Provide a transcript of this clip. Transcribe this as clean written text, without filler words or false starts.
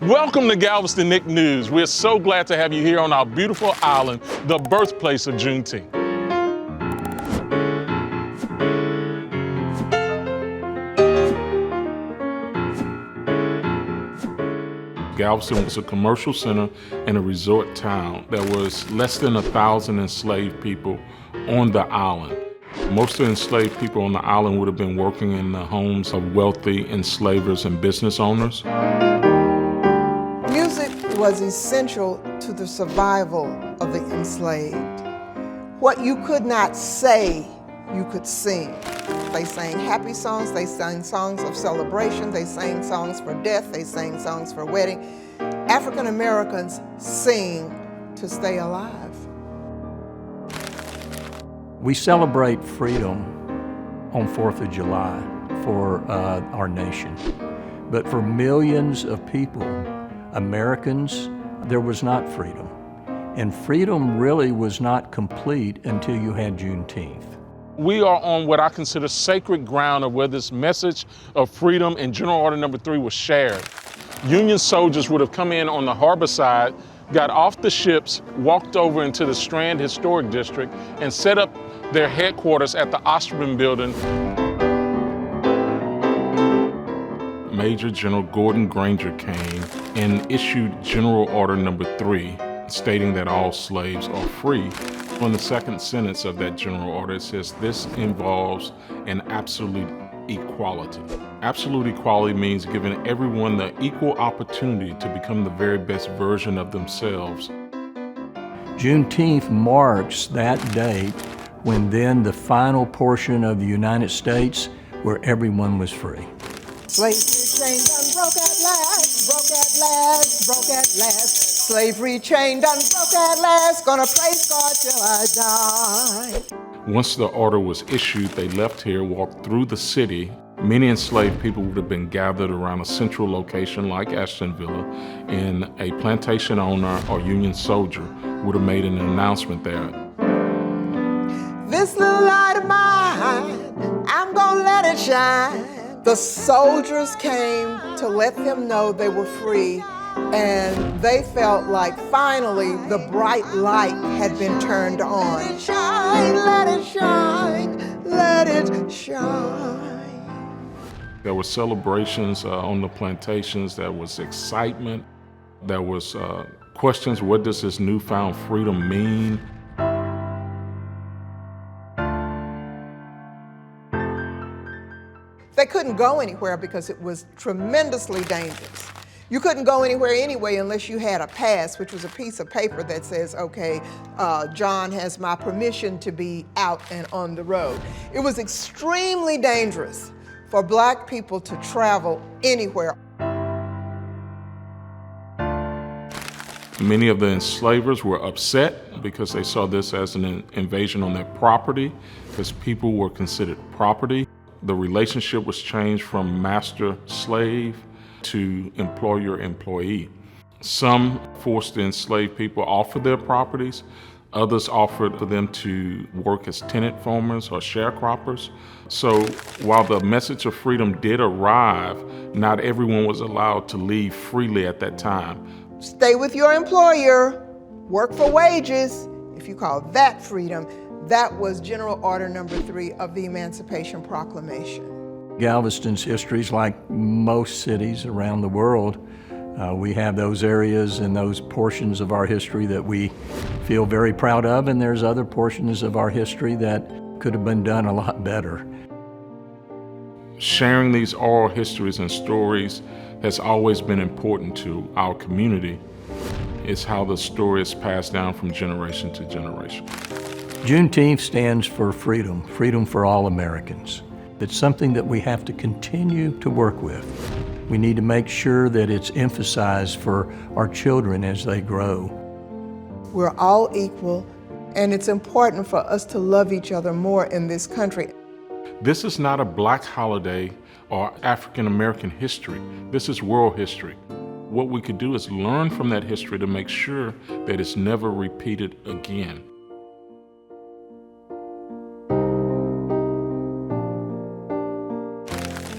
Welcome to Galveston News. We're so glad to have you here on our beautiful island, the birthplace of Juneteenth. Galveston was a commercial center and a resort town. There was less than 1,000 enslaved people on the island. Most of the enslaved people on the island would have been working in the homes of wealthy enslavers and business owners. Music was essential to the survival of the enslaved. What you could not say, you could sing. They sang happy songs, they sang songs of celebration, they sang songs for death, they sang songs for wedding. African Americans sing to stay alive. We celebrate freedom on 4th of July for our nation. But for millions of people, Americans, there was not freedom. And freedom really was not complete until you had Juneteenth. We are on what I consider sacred ground of where this message of freedom and General Order Number 3 was shared. Union soldiers would have come in on the harbor side, got off the ships, walked over into the Strand Historic District, and set up their headquarters at the Osterman Building. Major General Gordon Granger came and issued General Order Number 3, stating that all slaves are free. On the second sentence of that general order, it says this involves an absolute equality. Absolute equality means giving everyone the equal opportunity to become the very best version of themselves. Juneteenth marks that date when then the final portion of the United States where everyone was free. Slavery chain done broke at last, broke at last, broke at last. Slavery chain done broke at last, gonna praise God till I die. Once the order was issued, they left here, walked through the city. Many enslaved people would have been gathered around a central location like Ashton Villa, and a plantation owner or Union soldier would have made an announcement there. This little light of mine, I'm gonna let it shine. The soldiers came to let them know they were free, and they felt like finally the bright light had been turned on. Let it shine, let it shine, let it shine. There were celebrations on the plantations. There was excitement. There was questions, what does this newfound freedom mean? They couldn't go anywhere because it was tremendously dangerous. You couldn't go anywhere anyway unless you had a pass, which was a piece of paper that says, okay, John has my permission to be out and on the road. It was extremely dangerous for Black people to travel anywhere. Many of the enslavers were upset because they saw this as an invasion on their property, because people were considered property. The relationship was changed from master-slave to employer-employee. Some forced the enslaved people off of their properties. Others offered for them to work as tenant farmers or sharecroppers. So while the message of freedom did arrive, not everyone was allowed to leave freely at that time. Stay with your employer, work for wages. If you call that freedom, that was General Order Number 3 of the Emancipation Proclamation. Galveston's history is like most cities around the world. We have those areas and those portions of our history that we feel very proud of, and there's other portions of our history that could have been done a lot better. Sharing these oral histories and stories has always been important to our community. It's how the story is passed down from generation to generation. Juneteenth stands for freedom, freedom for all Americans. It's something that we have to continue to work with. We need to make sure that it's emphasized for our children as they grow. We're all equal, and it's important for us to love each other more in this country. This is not a Black holiday or African American history. This is world history. What we could do is learn from that history to make sure that it's never repeated again.